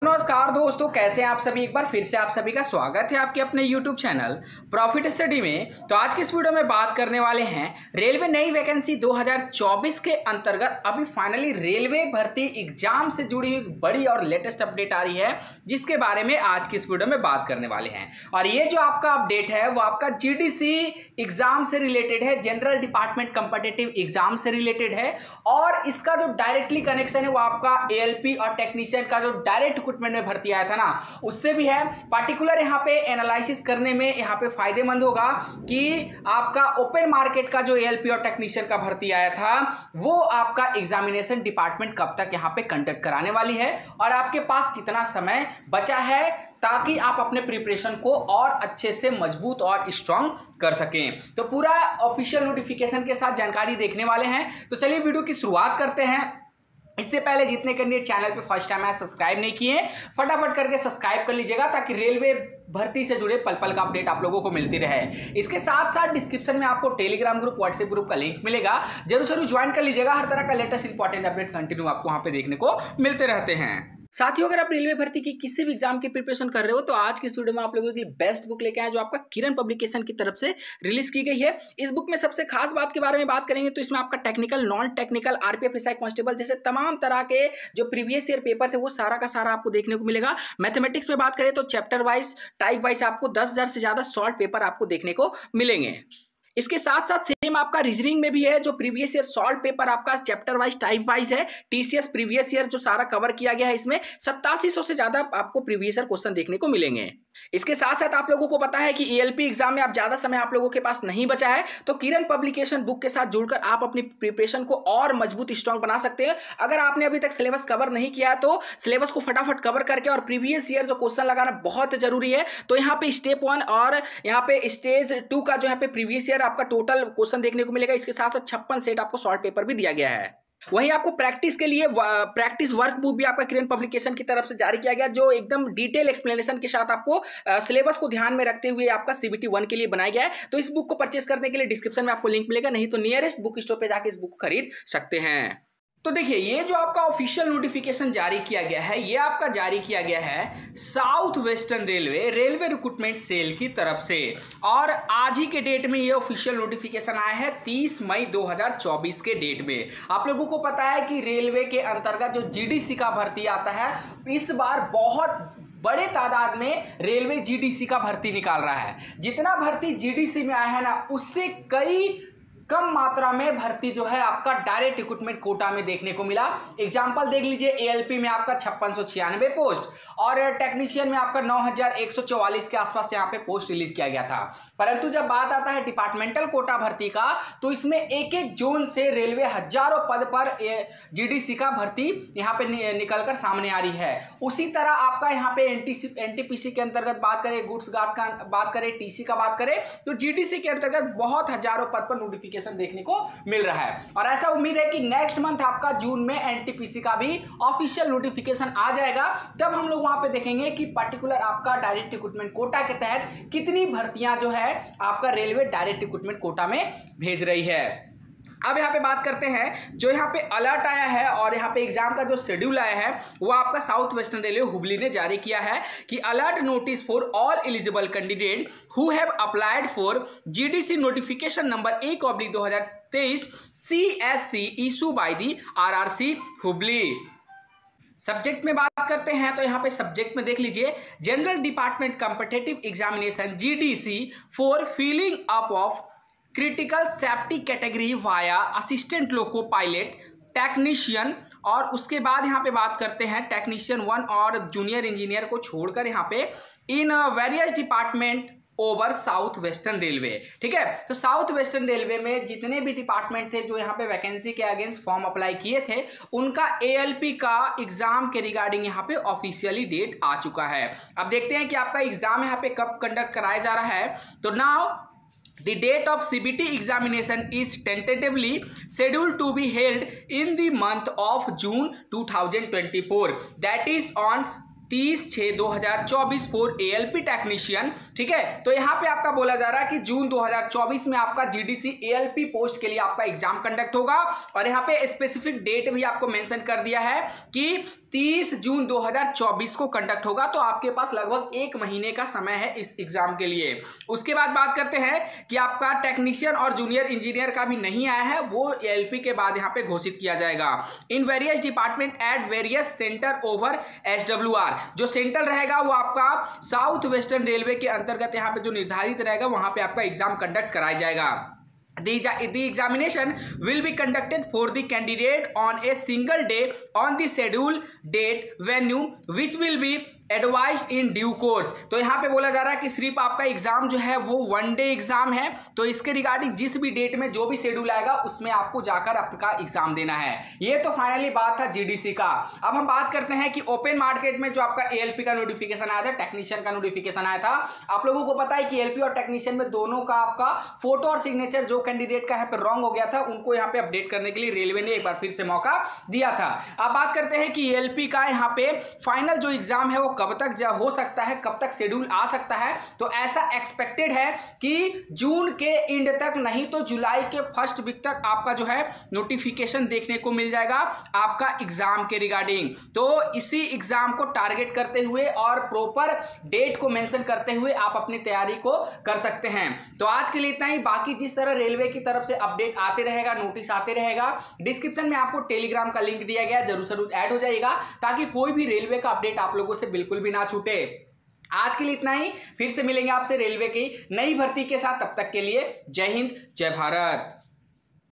नमस्कार दोस्तों, कैसे हैं आप सभी। एक बार फिर से आप सभी का स्वागत है आपके अपने YouTube चैनल प्रॉफिट स्टडी में। तो आज की इस वीडियो में बात करने वाले हैं रेलवे नई वैकेंसी 2024 के अंतर्गत अभी फाइनली रेलवे भर्ती एग्जाम से जुड़ी हुई बड़ी और लेटेस्ट अपडेट आ रही है, जिसके बारे में आज की इस वीडियो में बात करने वाले हैं। और ये जो आपका अपडेट है वो आपका GDC एग्जाम से रिलेटेड है, जनरल डिपार्टमेंट कॉम्पिटिटिव एग्जाम से रिलेटेड है। और इसका जो डायरेक्टली कनेक्शन है वो आपका ALP और टेक्नीशियन का जो डायरेक्ट में भर्ती आया था ना, उससे भी है। पार्टिकुलर यहां पे एनालिसिस करने में यहां पे फायदेमंद होगा कि आपका ओपन मार्केट का जो ALP और टेक्नीशियन का भर्ती आया था वो आपका एग्जामिनेशन डिपार्टमेंट कब तक यहां पे कंडक्ट कराने वाली है और आपके पास कितना समय बचा है, ताकि आप अपने प्रिपरेशन को और अच्छे से मजबूत और स्ट्रांग कर सकें। तो पूरा ऑफिशियल नोटिफिकेशन के साथ जानकारी देखने वाले हैं। तो चलिए वीडियो की शुरुआत करते हैं। इससे पहले जितने कैंडिडेट चैनल पे फर्स्ट टाइम है सब्सक्राइब नहीं किए, फटाफट करके सब्सक्राइब कर लीजिएगा, ताकि रेलवे भर्ती से जुड़े पल पल का अपडेट आप लोगों को मिलती रहे। इसके साथ साथ डिस्क्रिप्शन में आपको टेलीग्राम ग्रुप, व्हाट्सएप ग्रुप का लिंक मिलेगा, जरूर ज्वाइन कर लीजिएगा। हर तरह का लेटेस्ट इंपॉर्टेंट अपडेट कंटिन्यू आपको वहां पे देखने को मिलते रहते हैं। साथियों, अगर आप रेलवे भर्ती की किसी भी एग्जाम की प्रिपरेशन कर रहे हो तो आज की इस वीडियो में आप लोगों के लिए बेस्ट बुक लेके आए, जो आपका किरण पब्लिकेशन की तरफ से रिलीज की गई है। इस बुक में सबसे खास बात के बारे में बात करेंगे तो इसमें आपका technical, non technical, RPF, SI constable जैसे तमाम तरह के जो प्रीवियस ईयर पेपर थे वो सारा का सारा आपको देखने को मिलेगा। मैथमेटिक्स में बात करें तो चैप्टर वाइज, टाइप वाइज आपको 10,000 से ज्यादा शॉर्ट पेपर आपको देखने को मिलेंगे। इसके साथ साथ सेम आपका रीजनिंग में भी है, जो प्रीवियस ईयर सॉल्व पेपर आपका चैप्टर वाइज, टाइप वाइज है। TCS प्रीवियस ईयर जो सारा कवर किया गया है, इसमें 8700 से ज्यादा आपको प्रीवियस ईयर क्वेश्चन देखने को मिलेंगे। इसके साथ साथ आप लोगों को पता है कि ALP एग्जाम में आप ज्यादा समय आप लोगों के पास नहीं बचा है, तो किरण पब्लिकेशन बुक के साथ जुड़कर आप अपनी प्रिपरेशन को और मजबूत, स्ट्रांग बना सकते हैं। अगर आपने अभी तक सिलेबस कवर नहीं किया है तो सिलेबस को फटाफट कवर करके और प्रीवियस ईयर जो क्वेश्चन लगाना बहुत जरूरी है। तो यहाँ पे स्टेप 1 और यहाँ पे स्टेज 2 का जो यहाँ पे प्रीवियस ईयर आपका टोटल क्वेश्चन देखने को मिलेगा। इसके साथ साथ 56 सेट आपको शॉर्ट पेपर भी दिया गया है। वहीं आपको प्रैक्टिस के लिए प्रैक्टिस वर्कबुक भी आपका किरण पब्लिकेशन की तरफ से जारी किया गया, जो एकदम डिटेल एक्सप्लेनेशन के साथ आपको सिलेबस को ध्यान में रखते हुए आपका CBT 1 के लिए बनाया गया है। तो इस बुक को परचेस करने के लिए डिस्क्रिप्शन में आपको लिंक मिलेगा, नहीं तो नियरेस्ट बुक स्टोर पे जाके इस बुक को खरीद सकते हैं। तो देखिए, ये जो आपका ऑफिशियल नोटिफिकेशन जारी किया गया है, ये आपका जारी किया गया है south western railway recruitment cell की तरफ से। और आज ही के डेट में ये ऑफिशियल नोटिफिकेशन आया है 30 मई 2024 के डेट में। आप लोगों को पता है कि रेलवे के अंतर्गत जो GDC का भर्ती आता है, इस बार बहुत बड़े तादाद में रेलवे GDC का भर्ती निकाल रहा है। जितना भर्ती GDC में आया है ना, उससे कई कम मात्रा में भर्ती जो है आपका डायरेक्ट रिक्रूटमेंट कोटा में देखने को मिला। एग्जांपल देख लीजिए, ALP में आपका 5696 पोस्ट और टेक्नीशियन में आपका 9144 के आसपास यहाँ पे पोस्ट रिलीज किया गया था। परंतु जब बात आता है डिपार्टमेंटल कोटा भर्ती का, तो इसमें एक एक जोन से रेलवे हजारों पद पर GDC का भर्ती यहाँ पे निकलकर सामने आ रही है। उसी तरह आपका यहाँ पे NTPC के अंतर्गत बात करें, गुड्स गार्ड का बात करें, TC का बात करें, तो GDC के अंतर्गत बहुत हजारों पद पर नोटिफिकेशन देखने को मिल रहा है। और ऐसा उम्मीद है कि नेक्स्ट मंथ आपका जून में NTPC का भी ऑफिशियल नोटिफिकेशन आ जाएगा। तब हम लोग वहां पे देखेंगे कि पर्टिकुलर आपका डायरेक्ट रिक्रूटमेंट कोटा के तहत कितनी भर्तियां जो है आपका रेलवे डायरेक्ट रिक्रूटमेंट कोटा में भेज रही है। अब यहाँ पे बात करते हैं, जो यहाँ पे अलर्ट आया है और यहाँ पे एग्जाम का जो शेड्यूल आया है वो आपका साउथ वेस्टर्न रेलवे हुबली ने जारी किया है कि alert notice for all eligible candidate who have applied for GDC notification number 1/2023 CSC issue by the RRC Hubli. Subject में बात करते हैं तो यहाँ पे सब्जेक्ट में देख लीजिए, general department competitive examination GDC for filling up of critical safety category via assistant loco pilot technician. और उसके बाद यहाँ पे बात करते हैं टेक्नीशियन 1 और जूनियर इंजीनियर को छोड़कर यहाँ पे in various department over south western railway. ठीक है, तो साउथ वेस्टर्न रेलवे में जितने भी डिपार्टमेंट थे जो यहाँ पे वैकेंसी के अगेंस्ट फॉर्म अप्लाई किए थे, उनका ALP का एग्जाम के रिगार्डिंग यहाँ पे ऑफिशियली डेट आ चुका है। अब देखते हैं कि आपका एग्जाम यहाँ पे कब कंडक्ट कराया जा रहा है। तो now the date of CBT examination is tentatively scheduled to be held in the month of June 2024, that is on 30/6/2024 for ALP technician. ठीक है, तो यहाँ पे आपका बोला जा रहा है कि जून 2024 में आपका GDC ALP पोस्ट के लिए आपका एग्जाम कंडक्ट होगा। और यहाँ पे स्पेसिफिक डेट भी आपको मेंशन कर दिया है कि 30 जून 2024 को कंडक्ट होगा। तो आपके पास लगभग 1 महीने का समय है इस एग्जाम के लिए। उसके बाद बात करते हैं कि आपका टेक्नीशियन और जूनियर इंजीनियर का भी नहीं आया है, वो एएलपी के बाद यहाँ पे घोषित किया जाएगा। In various department at various centre over SWR, जो सेंटर रहेगा वो आपका साउथ वेस्टर्न रेलवे के अंतर्गत यहाँ पे जो निर्धारित रहेगा वहां पे आपका एग्जाम कंडक्ट कराया जाएगा। The examination will be conducted for the candidate on a single day on the scheduled date venue which will be advised in due course. तो यहाँ पे बोला जा रहा है कि सिर्फ आपका एग्जाम जो है वो 1 डे एग्जाम है, तो इसके रिगार्डिंग जिस भी डेट में जो भी शेड्यूल आएगा उसमें आपको जाकर आपका एग्जाम देना है। ये तो फाइनली बात था जीडीसी का। अब हम बात करते हैं कि ओपन मार्केट में जो आपका एएलपी का नोटिफिकेशन आया था, टेक्नीशियन का नोटिफिकेशन आया था। आप लोगों को पता है कि एएलपी और टेक्नीशियन में दोनों का आपका फोटो और सिग्नेचर जो कैंडिडेट का यहाँ पे रॉन्ग हो गया था उनको यहाँ पे अपडेट करने के लिए रेलवे ने एक बार फिर से मौका दिया था। अब बात करते हैं कि एएलपी का यहाँ पे फाइनल जो एग्जाम है वो कब तक हो सकता है, कब तक शेड्यूल आ सकता है। तो ऐसा एक्सपेक्टेड है कि जून के एंड तक, नहीं तो जुलाई के फर्स्ट वीक तक आपका जो है नोटिफिकेशन देखने को मिल जाएगा आपका एग्जाम के रिगार्डिंग। तो इसी एग्जाम को टारगेट करते हुए और प्रॉपर डेट को मेंशन करते हुए आप अपनी तैयारी को कर सकते हैं। तो आज के लिए इतना ही। बाकी जिस तरह रेलवे की तरफ से अपडेट आते रहेगा, नोटिस आते रहेगा, डिस्क्रिप्शन में आपको टेलीग्राम का लिंक दिया गया, जरूर ऐड हो जाएगा ताकि कोई भी रेलवे का अपडेट आप लोगों से बिल्कुल भी ना छूटे। आज के लिए इतना ही। फिर से मिलेंगे आपसे रेलवे की नई भर्ती के साथ। तब तक के लिए जय हिंद, जय भारत।